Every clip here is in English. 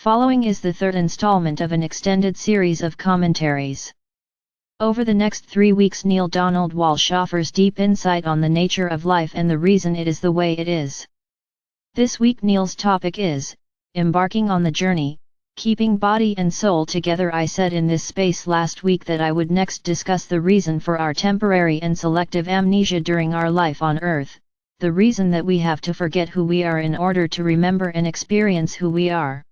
Following is the third installment of an extended series of commentaries. Over the next 3 weeks, Neale Donald Walsch offers deep insight on the nature of life and the reason it is the way it is. This week Neale's topic is, Embarking on the Journey, Keeping Body and Soul Together. I said in this space last week that I would next discuss the reason for our temporary and selective amnesia during our life on Earth, the reason that we have to forget who we are in order to remember and experience who we are.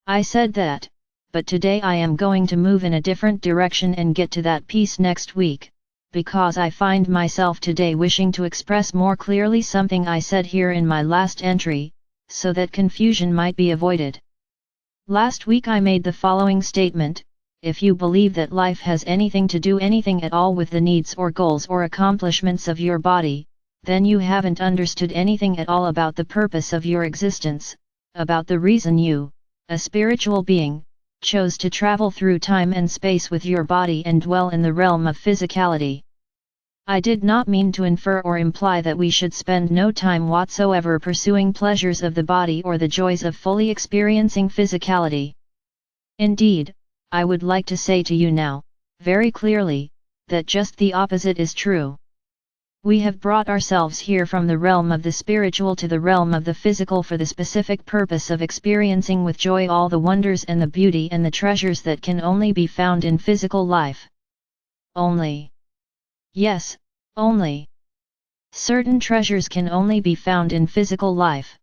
I said that, but today I am going to move in a different direction and get to that piece next week, because I find myself today wishing to express more clearly something I said here in my last entry, so that confusion might be avoided. Last week I made the following statement: if you believe that life has anything to do anything at all with the needs or goals or accomplishments of your body, then you haven't understood anything at all about the purpose of your existence, about the reason you, a spiritual being, chose to travel through time and space with your body and dwell in the realm of physicality. I did not mean to infer or imply that we should spend no time whatsoever pursuing pleasures of the body or the joys of fully experiencing physicality. Indeed, I would like to say to you now, very clearly, that just the opposite is true. We have brought ourselves here from the realm of the spiritual to the realm of the physical for the specific purpose of experiencing with joy all the wonders and the beauty and the treasures that can only be found in physical life. Only. Yes, only. Certain treasures can only be found in physical life.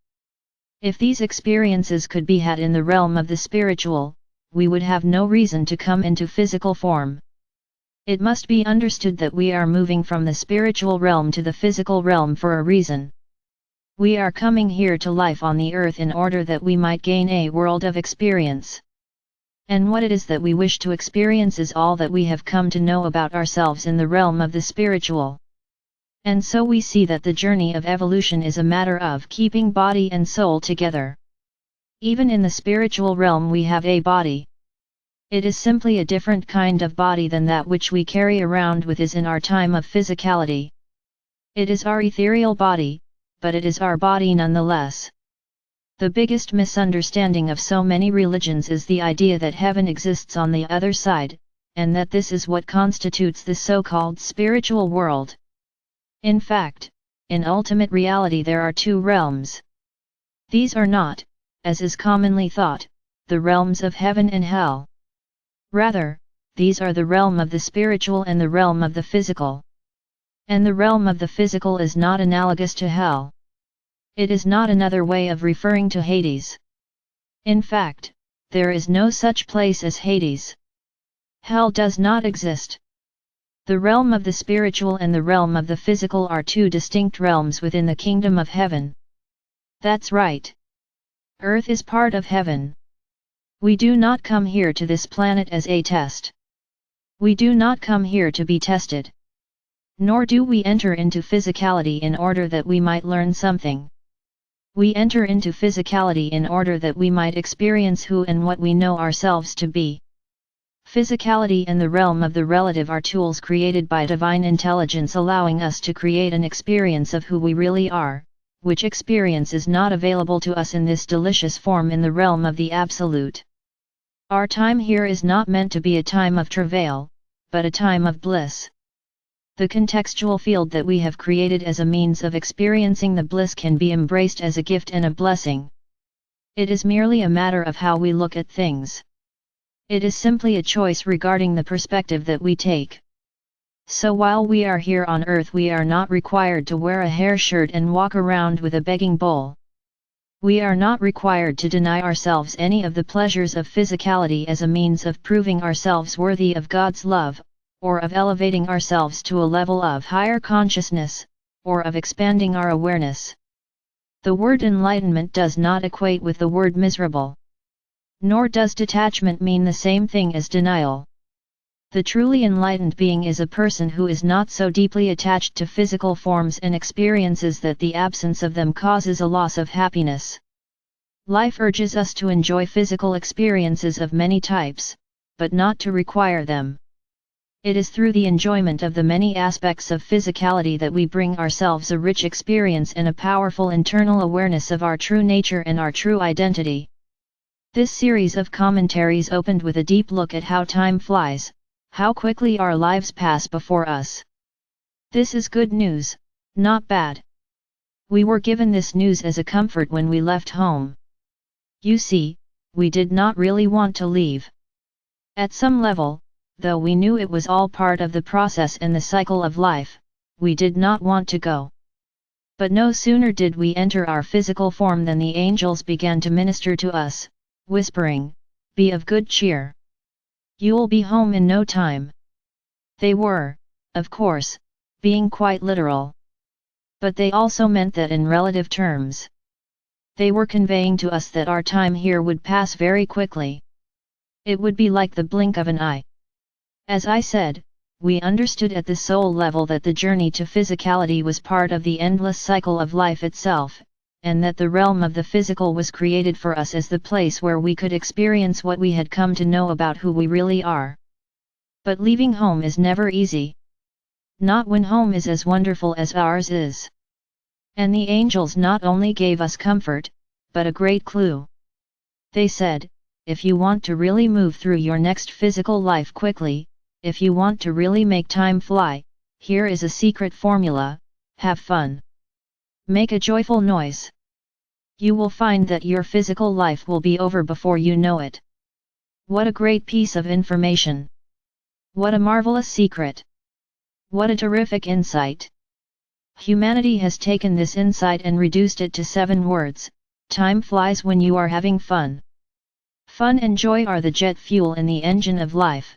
If these experiences could be had in the realm of the spiritual, we would have no reason to come into physical form. It must be understood that we are moving from the spiritual realm to the physical realm for a reason. We are coming here to life on the earth in order that we might gain a world of experience. And what it is that we wish to experience is all that we have come to know about ourselves in the realm of the spiritual. And so we see that the journey of evolution is a matter of keeping body and soul together. Even in the spiritual realm we have a body. It is simply a different kind of body than that which we carry around with us in our time of physicality. It is our ethereal body, but it is our body nonetheless. The biggest misunderstanding of so many religions is the idea that heaven exists on the other side, and that this is what constitutes the so-called spiritual world. In fact, in ultimate reality there are two realms. These are not, as is commonly thought, the realms of heaven and hell. Rather, these are the realm of the spiritual and the realm of the physical. And the realm of the physical is not analogous to hell. It is not another way of referring to Hades. In fact, there is no such place as Hades. Hell does not exist. The realm of the spiritual and the realm of the physical are two distinct realms within the kingdom of heaven. That's right. Earth is part of heaven. We do not come here to this planet as a test. We do not come here to be tested. Nor do we enter into physicality in order that we might learn something. We enter into physicality in order that we might experience who and what we know ourselves to be. Physicality and the realm of the relative are tools created by divine intelligence, allowing us to create an experience of who we really are, which experience is not available to us in this delicious form in the realm of the absolute. Our time here is not meant to be a time of travail, but a time of bliss. The contextual field that we have created as a means of experiencing the bliss can be embraced as a gift and a blessing. It is merely a matter of how we look at things. It is simply a choice regarding the perspective that we take. So while we are here on earth we are not required to wear a hair shirt and walk around with a begging bowl. We are not required to deny ourselves any of the pleasures of physicality as a means of proving ourselves worthy of God's love, or of elevating ourselves to a level of higher consciousness, or of expanding our awareness. The word enlightenment does not equate with the word miserable. Nor does detachment mean the same thing as denial. The truly enlightened being is a person who is not so deeply attached to physical forms and experiences that the absence of them causes a loss of happiness. Life urges us to enjoy physical experiences of many types, but not to require them. It is through the enjoyment of the many aspects of physicality that we bring ourselves a rich experience and a powerful internal awareness of our true nature and our true identity. This series of commentaries opened with a deep look at how time flies, how quickly our lives pass before us. This is good news, not bad. We were given this news as a comfort when we left home. You see, we did not really want to leave. At some level, though we knew it was all part of the process and the cycle of life, we did not want to go. But no sooner did we enter our physical form than the angels began to minister to us, whispering, "Be of good cheer. You'll be home in no time." They were, of course, being quite literal. But they also meant that in relative terms. They were conveying to us that our time here would pass very quickly. It would be like the blink of an eye. As I said, we understood at the soul level that the journey to physicality was part of the endless cycle of life itself, and that the realm of the physical was created for us as the place where we could experience what we had come to know about who we really are. But leaving home is never easy. Not when home is as wonderful as ours is. And the angels not only gave us comfort, but a great clue. They said, if you want to really move through your next physical life quickly, if you want to really make time fly, here is a secret formula: have fun. Make a joyful noise. You will find that your physical life will be over before you know it. What a great piece of information! What a marvelous secret! What a terrific insight! Humanity has taken this insight and reduced it to 7 words: time flies when you are having fun. Fun and joy are the jet fuel in the engine of life.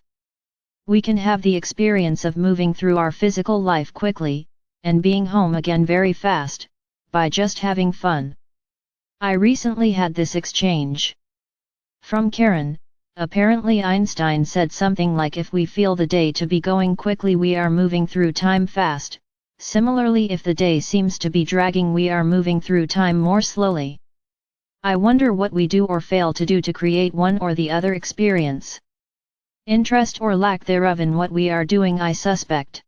We can have the experience of moving through our physical life quickly, and being home again very fast, by just having fun. I recently had this exchange. From Karen, apparently Einstein said something like, if we feel the day to be going quickly, we are moving through time fast. Similarly, if the day seems to be dragging, we are moving through time more slowly. I wonder what we do or fail to do to create one or the other experience. Interest or lack thereof in what we are doing, I suspect.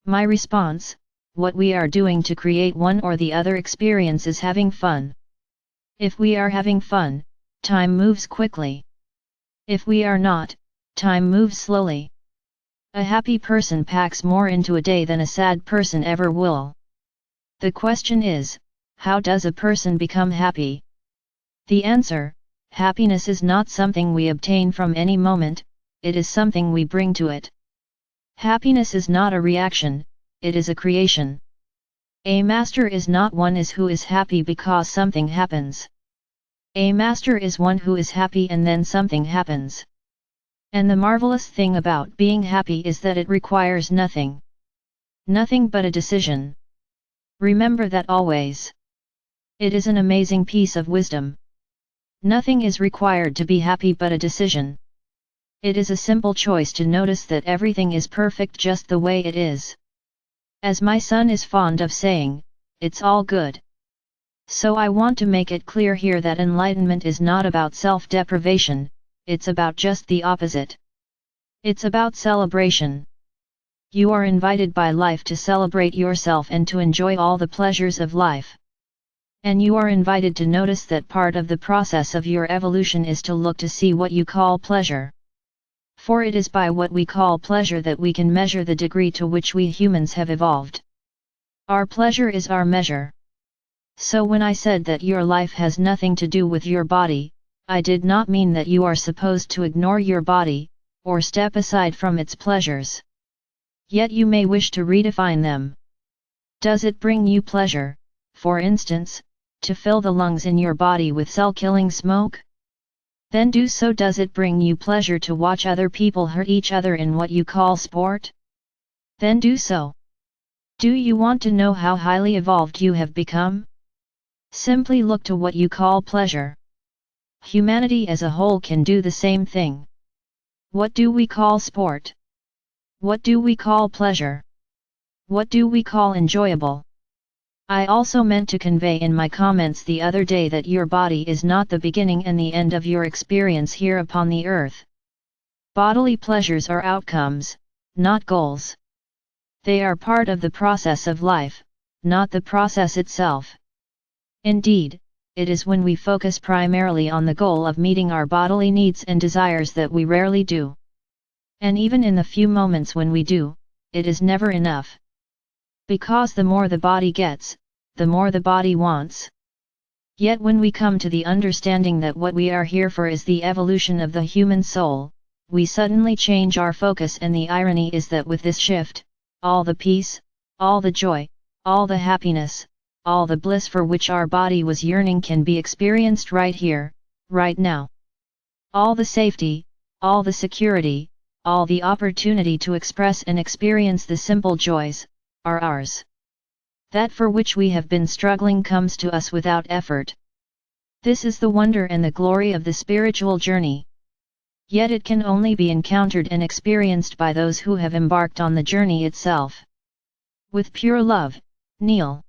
My response: what we are doing to create one or the other experience is having fun. If we are having fun, time moves quickly. If we are not, time moves slowly. A happy person packs more into a day than a sad person ever will. The question is, how does a person become happy? The answer: happiness is not something we obtain from any moment, it is something we bring to it. Happiness is not a reaction, it is a creation. A master is not one who is happy because something happens. A master is one who is happy and then something happens. And the marvelous thing about being happy is that it requires nothing. Nothing but a decision. Remember that always. It is an amazing piece of wisdom. Nothing is required to be happy but a decision. It is a simple choice to notice that everything is perfect just the way it is. As my son is fond of saying, it's all good. So I want to make it clear here that enlightenment is not about self-deprivation, it's about just the opposite. It's about celebration. You are invited by life to celebrate yourself and to enjoy all the pleasures of life. And you are invited to notice that part of the process of your evolution is to look to see what you call pleasure. For it is by what we call pleasure that we can measure the degree to which we humans have evolved. Our pleasure is our measure. So when I said that your life has nothing to do with your body, I did not mean that you are supposed to ignore your body, or step aside from its pleasures. Yet you may wish to redefine them. Does it bring you pleasure, for instance, to fill the lungs in your body with cell-killing smoke? Then do so. Does it bring you pleasure to watch other people hurt each other in what you call sport? Then do so. Do you want to know how highly evolved you have become? Simply look to what you call pleasure. Humanity as a whole can do the same thing. What do we call sport? What do we call pleasure? What do we call enjoyable? I also meant to convey in my comments the other day that your body is not the beginning and the end of your experience here upon the earth. Bodily pleasures are outcomes, not goals. They are part of the process of life, not the process itself. Indeed, it is when we focus primarily on the goal of meeting our bodily needs and desires that we rarely do. And even in the few moments when we do, it is never enough. Because the more the body gets, the more the body wants. Yet when we come to the understanding that what we are here for is the evolution of the human soul, we suddenly change our focus, and the irony is that with this shift, all the peace, all the joy, all the happiness, all the bliss for which our body was yearning can be experienced right here, right now. All the safety, all the security, all the opportunity to express and experience the simple joys, are ours. That for which we have been struggling comes to us without effort. This is the wonder and the glory of the spiritual journey. Yet it can only be encountered and experienced by those who have embarked on the journey itself. With pure love, Neil.